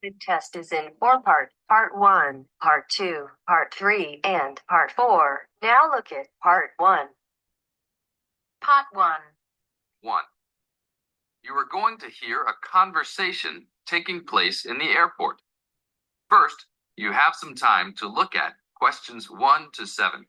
The test is in four parts. Part 1, Part 2, Part 3, and Part 4. Now look at Part 1. Part 1. 1. You are going to hear a conversation taking place in the airport. First, you have some time to look at questions 1 to 7.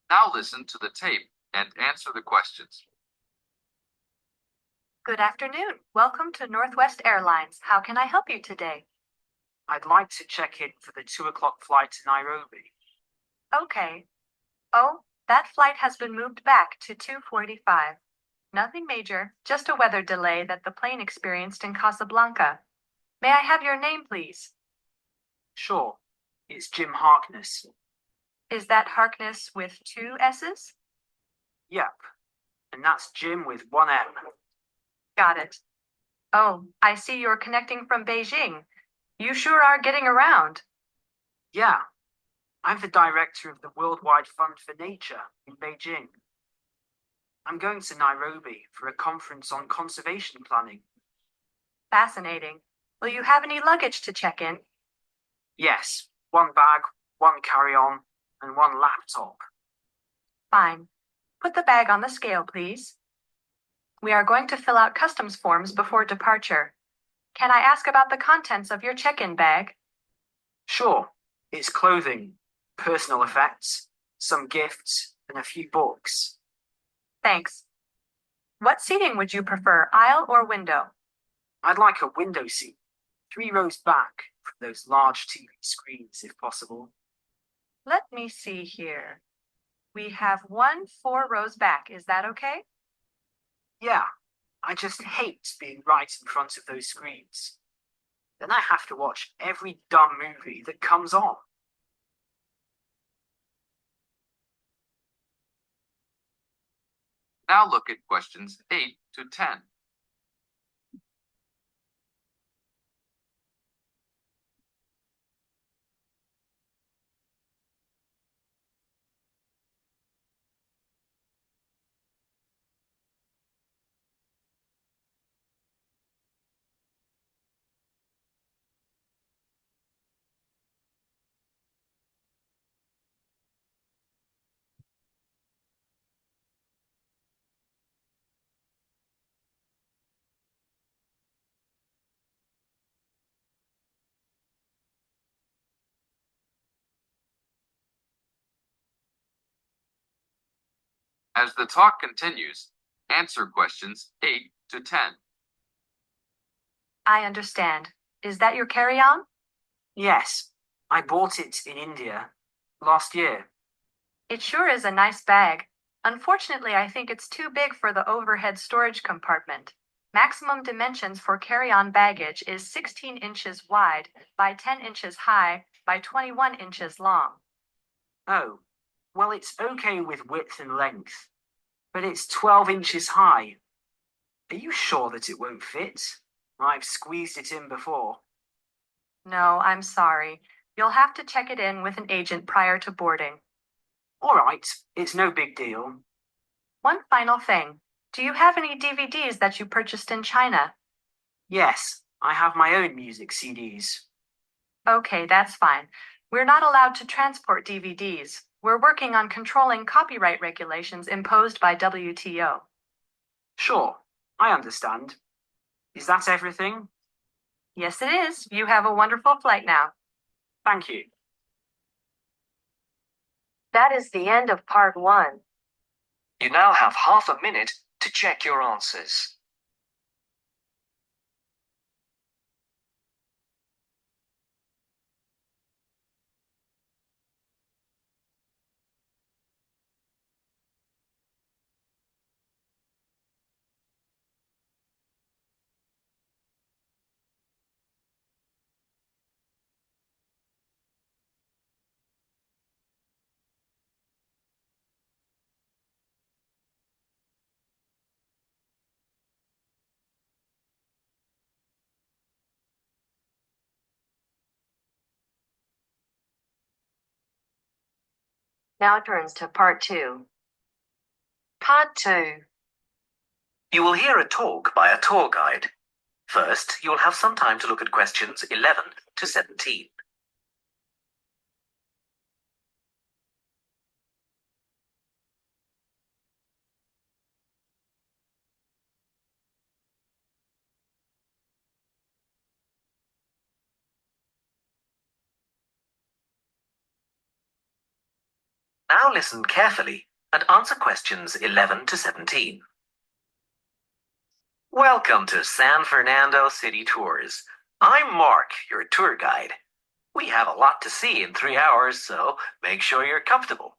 Now listen to the tape and answer the questions. Good afternoon. Welcome to Northwest Airlines. How can I help you today? I'd like to check in for the 2 o'clock flight to Nairobi. Okay. Oh, that flight has been moved back to 2:45. Nothing major, just a weather delay that the plane experienced in Casablanca. May I have your name, please? Sure, it's Jim Harkness. Is that Harkness with 2 S's? Yep, and that's Jim with 1 M. Got it. Oh, I see you're connecting from Beijing. You sure are getting around. Yeah, I'm the director of the Worldwide Fund for Nature in Beijing. I'm going to Nairobi for a conference on conservation planning. Fascinating. Will you have any luggage to check in? Yes, 1 bag, 1 carry-on, and 1 laptop. Fine. Put the bag on the scale, please. We are going to fill out customs forms before departure. Can I ask about the contents of your check-in bag? Sure, it's clothing, personal effects, some gifts, and a few books. Thanks. What seating would you prefer, aisle or window? I'd like a window seat, 3 rows back from those large TV screens if possible. Let me see here. We have 4 rows back. Is that okay? Yeah, I just hate being right in front of those screens. Then I have to watch every dumb movie that comes on. Now look at questions 8 to 10. As the talk continues, answer questions 8 to 10. I understand. Is that your carry-on? Yes, I bought it in India last year. It sure is a nice bag. Unfortunately, I think it's too big for the overhead storage compartment. Maximum dimensions for carry-on baggage is 16 inches wide by 10 inches high by 21 inches long. Oh, well, it's okay with width and length, but it's 12 inches high. Are you sure that it won't fit? I've squeezed it in before. No, I'm sorry. You'll have to check it in with an agent prior to boarding. All right, it's no big deal. One final thing. Do you have any DVDs that you purchased in China? Yes, I have my own music CDs. Okay, that's fine. We're not allowed to transport DVDs. We're working on controlling copyright regulations imposed by WTO. Sure, I understand. Is that everything? Yes, it is. You have a wonderful flight now. Thank you. That is the end of part 1. You now have half a minute to check your answers. Now turns to part 2. Part 2. You will hear a talk by a tour guide. First, you will have some time to look at questions 11 to 17. Now listen carefully and answer questions 11 to 17. Welcome to San Fernando City Tours. I'm Mark, your tour guide. We have a lot to see in 3 hours, so make sure you're comfortable.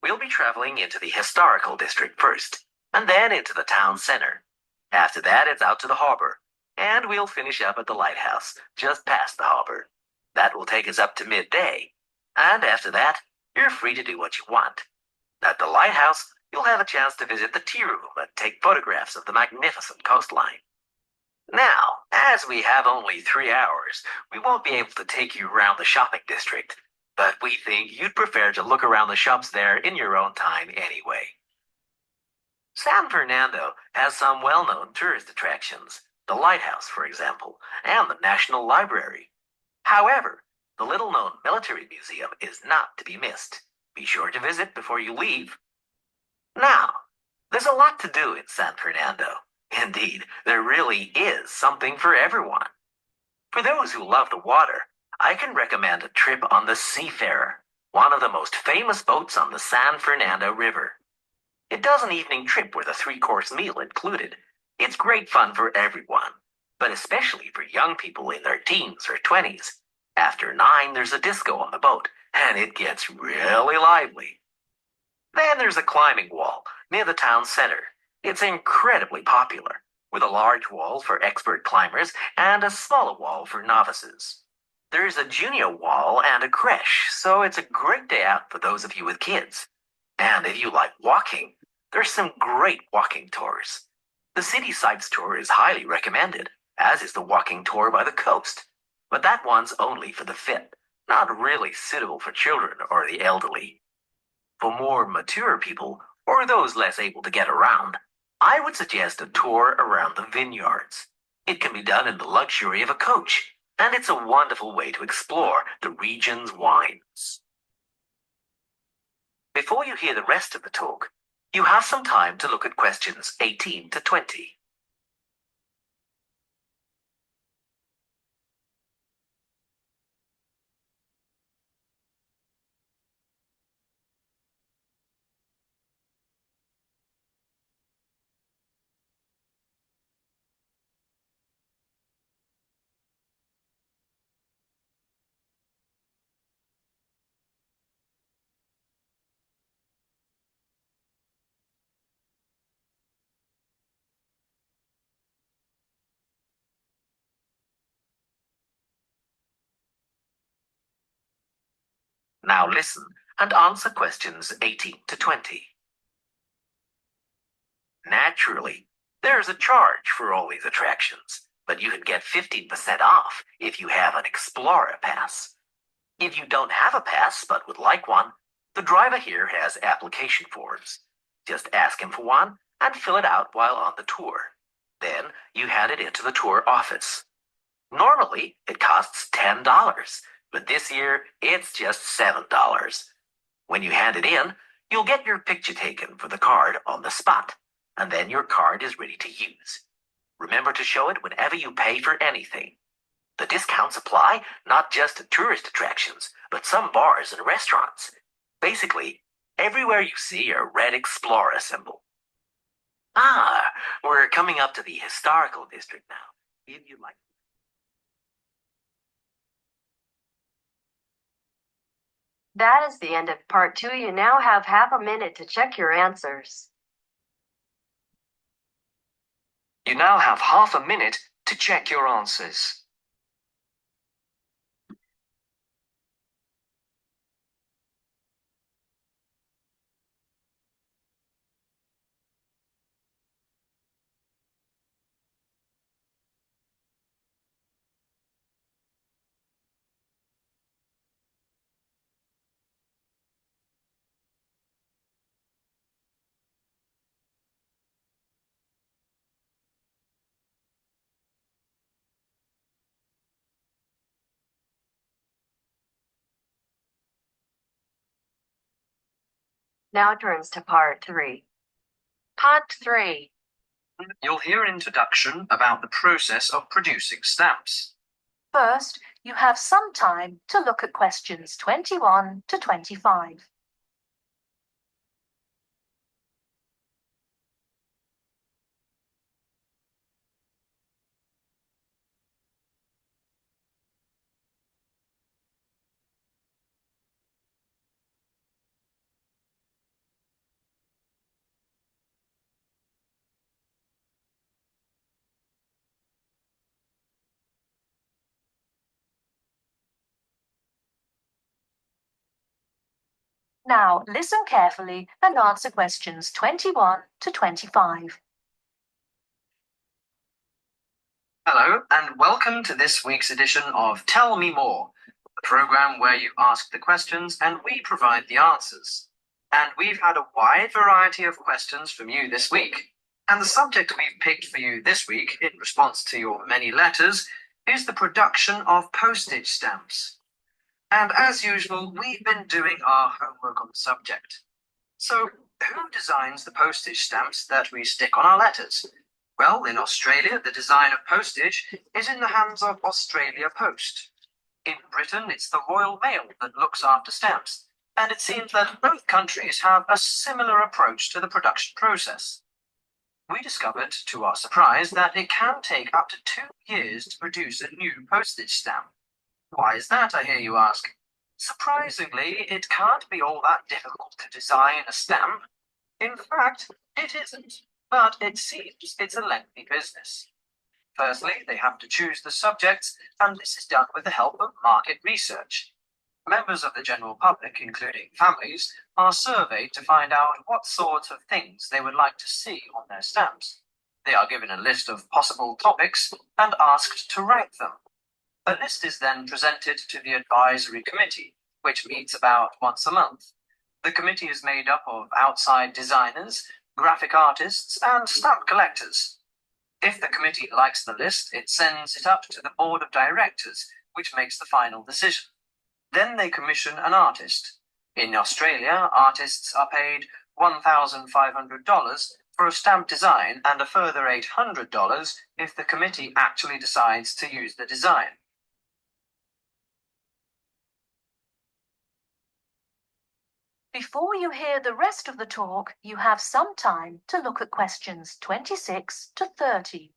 We'll be traveling into the historical district first, and then into the town center. After that, it's out to the harbor, and we'll finish up at the lighthouse, just past the harbor. That will take us up to midday, and after that, you're free to do what you want. At the lighthouse, you'll have a chance to visit the tea room and take photographs of the magnificent coastline. Now, as we have only 3 hours, we won't be able to take you around the shopping district, but we think you'd prefer to look around the shops there in your own time anyway. San Fernando has some well-known tourist attractions, the lighthouse, for example, and the National Library. However, the little-known military museum is not to be missed. Be sure to visit before you leave. Now, there's a lot to do in San Fernando. Indeed, there really is something for everyone. For those who love the water, I can recommend a trip on the Seafarer, one of the most famous boats on the San Fernando River. It does an evening trip with a 3-course meal included. It's great fun for everyone, but especially for young people in their teens or 20s. After 9, there's a disco on the boat, and it gets really lively. Then there's a climbing wall near the town center. It's incredibly popular, with a large wall for expert climbers and a smaller wall for novices. There's a junior wall and a creche, so it's a great day out for those of you with kids. And if you like walking, there's some great walking tours. The City Sights tour is highly recommended, as is the walking tour by the coast. But that one's only for the fit, not really suitable for children or the elderly. For more mature people, or those less able to get around, I would suggest a tour around the vineyards. It can be done in the luxury of a coach, and it's a wonderful way to explore the region's wines. Before you hear the rest of the talk, you have some time to look at questions 18 to 20. Now listen and answer questions 18 to 20. Naturally, there's a charge for all these attractions, but you can get 15% off if you have an Explorer pass. If you don't have a pass but would like one, the driver here has application forms. Just ask him for one and fill it out while on the tour. Then you hand it into the tour office. Normally, it costs $10, but this year it's just $7. When you hand it in, you'll get your picture taken for the card on the spot, and then your card is ready to use. Remember to show it whenever you pay for anything. The discounts apply not just to tourist attractions, but some bars and restaurants. Basically, everywhere you see a red Explorer symbol. We're coming up to the historical district now. If you like. That is the end of part 2. You now have half a minute to check your answers. You now have half a minute to check your answers. now turns to part 3. Part 3. You'll hear an introduction about the process of producing stamps. First, you have some time to look at questions 21 to 25. Now, listen carefully and answer questions 21 to 25. Hello, and welcome to this week's edition of Tell Me More, the program where you ask the questions and we provide the answers. And we've had a wide variety of questions from you this week. And the subject we've picked for you this week, in response to your many letters, is the production of postage stamps. And as usual, we've been doing our homework on the subject. So, who designs the postage stamps that we stick on our letters? Well, in Australia, the design of postage is in the hands of Australia Post. In Britain, it's the Royal Mail that looks after stamps, and it seems that both countries have a similar approach to the production process. We discovered, to our surprise, that it can take up to 2 years to produce a new postage stamp. Why is that, I hear you ask? Surprisingly, it can't be all that difficult to design a stamp. In fact, it isn't, but it seems it's a lengthy business. Firstly, they have to choose the subjects, and this is done with the help of market research. Members of the general public, including families, are surveyed to find out what sorts of things they would like to see on their stamps. They are given a list of possible topics and asked to rank them. A list is then presented to the advisory committee, which meets about once a month. The committee is made up of outside designers, graphic artists, and stamp collectors. If the committee likes the list, it sends it up to the board of directors, which makes the final decision. Then they commission an artist. In Australia, artists are paid $1,500 for a stamp design and a further $800 if the committee actually decides to use the design. Before you hear the rest of the talk, you have some time to look at questions 26 to 30.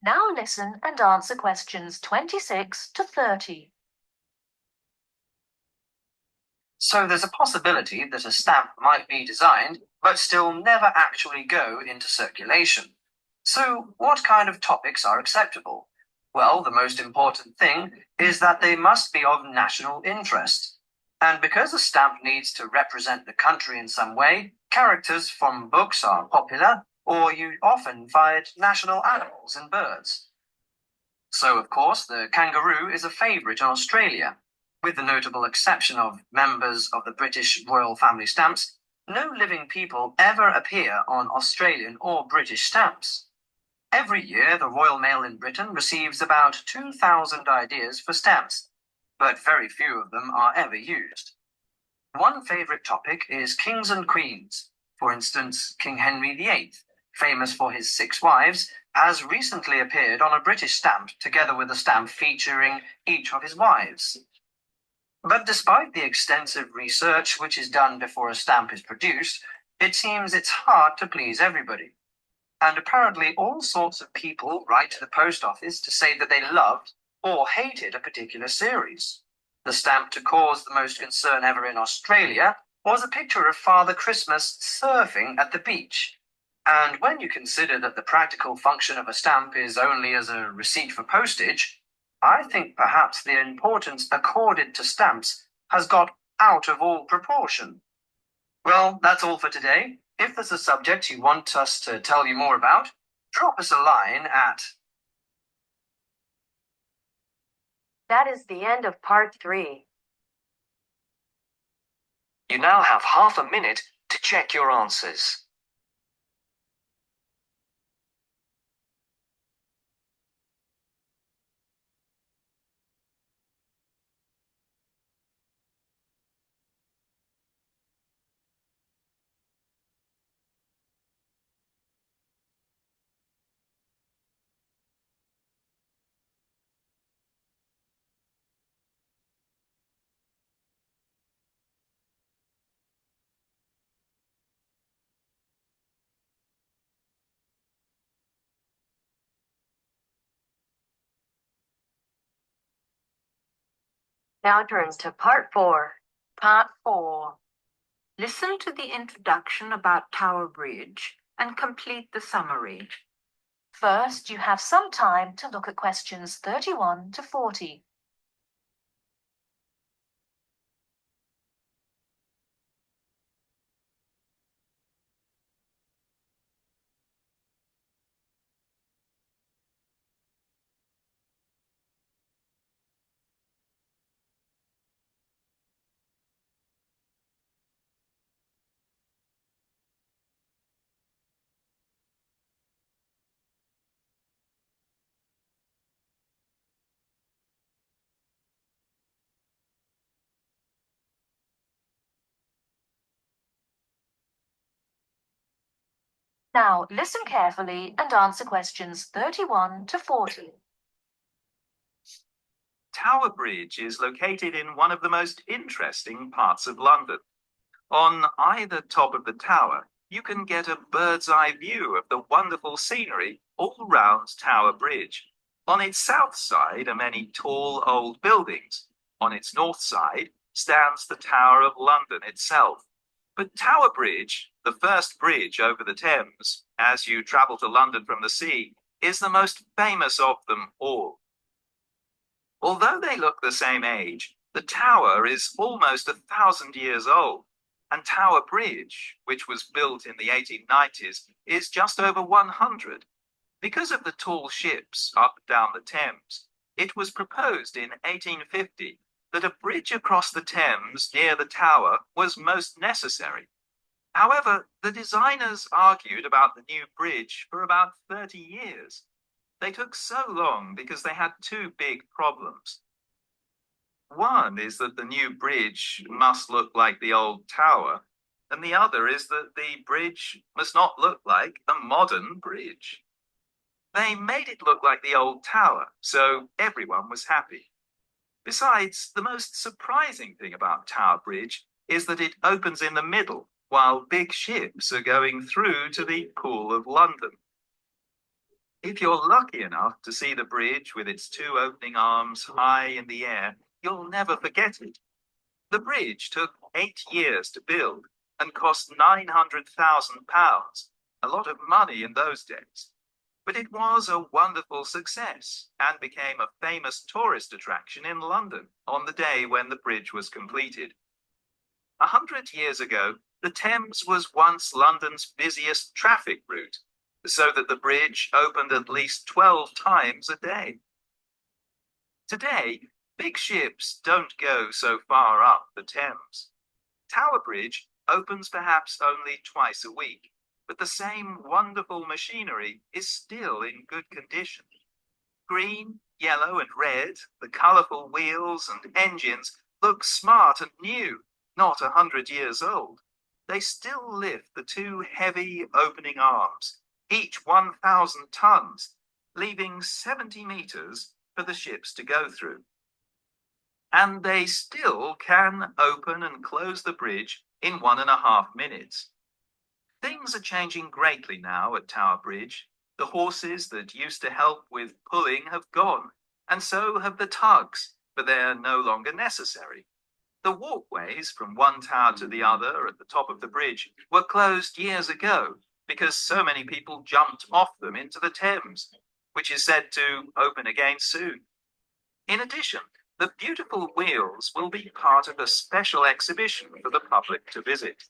Now listen and answer questions 26 to 30. So there's a possibility that a stamp might be designed, but still never actually go into circulation. So what kind of topics are acceptable? Well, the most important thing is that they must be of national interest. And because a stamp needs to represent the country in some way, characters from books are popular, or you often find national animals and birds. So, of course, the kangaroo is a favourite in Australia. With the notable exception of members of the British royal family stamps, no living people ever appear on Australian or British stamps. Every year, the Royal Mail in Britain receives about 2,000 ideas for stamps, but very few of them are ever used. One favourite topic is kings and queens. For instance, King Henry VIII, famous for his 6 wives, has recently appeared on a British stamp together with a stamp featuring each of his wives. But despite the extensive research which is done before a stamp is produced, it seems it's hard to please everybody. And apparently all sorts of people write to the post office to say that they loved or hated a particular series. The stamp to cause the most concern ever in Australia was a picture of Father Christmas surfing at the beach. And when you consider that the practical function of a stamp is only as a receipt for postage, I think perhaps the importance accorded to stamps has got out of all proportion. Well, that's all for today. If there's a subject you want us to tell you more about, drop us a line at. That is the end of part 3. You now have half a minute to check your answers. Now turns to part 4. Part 4. Listen to the introduction about Tower Bridge and complete the summary. First, you have some time to look at questions 31 to 40. Now, listen carefully and answer questions 31 to 40. Tower Bridge is located in one of the most interesting parts of London. On either top of the tower, you can get a bird's eye view of the wonderful scenery all round Tower Bridge. On its south side are many tall old buildings. On its north side stands the Tower of London itself. But Tower Bridge, the first bridge over the Thames, as you travel to London from the sea, is the most famous of them all. Although they look the same age, the tower is almost 1,000 years old, and Tower Bridge, which was built in the 1890s, is just over 100. Because of the tall ships up and down the Thames, it was proposed in 1850 that a bridge across the Thames near the tower was most necessary. However, the designers argued about the new bridge for about 30 years. They took so long because they had two big problems. One is that the new bridge must look like the old tower, and the other is that the bridge must not look like a modern bridge. They made it look like the old tower, so everyone was happy. Besides, the most surprising thing about Tower Bridge is that it opens in the middle while big ships are going through to the Pool of London. If you're lucky enough to see the bridge with its two opening arms high in the air, you'll never forget it. The bridge took 8 years to build and cost £900,000, a lot of money in those days. But it was a wonderful success and became a famous tourist attraction in London on the day when the bridge was completed. 100 years ago, the Thames was once London's busiest traffic route, so that the bridge opened at least 12 times a day. Today, big ships don't go so far up the Thames. Tower Bridge opens perhaps only twice a week, but the same wonderful machinery is still in good condition. Green, yellow, and red, the colourful wheels and engines look smart and new, not 100 years old. They still lift the two heavy opening arms, each 1,000 tons, leaving 70 meters for the ships to go through. And they still can open and close the bridge in 1.5 minutes. Things are changing greatly now at Tower Bridge. The horses that used to help with pulling have gone, and so have the tugs, but they're no longer necessary. The walkways from one tower to the other at the top of the bridge were closed years ago because so many people jumped off them into the Thames, which is said to open again soon. In addition, the beautiful wheels will be part of a special exhibition for the public to visit.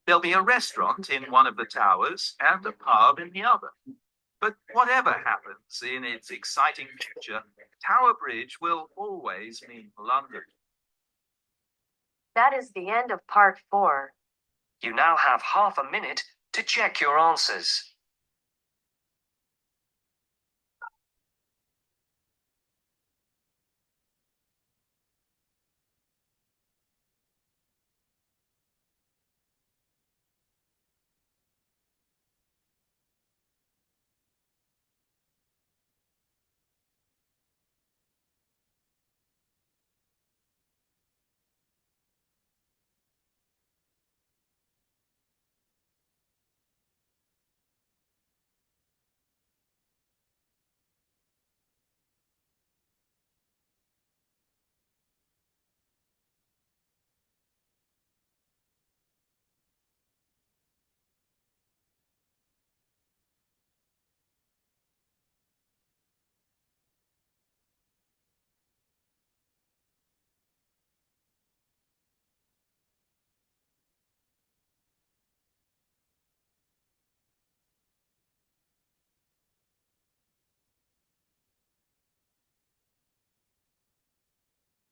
There'll be a restaurant in one of the towers and a pub in the other. But whatever happens in its exciting future, Tower Bridge will always mean London. That is the end of part 4. You now have half a minute to check your answers.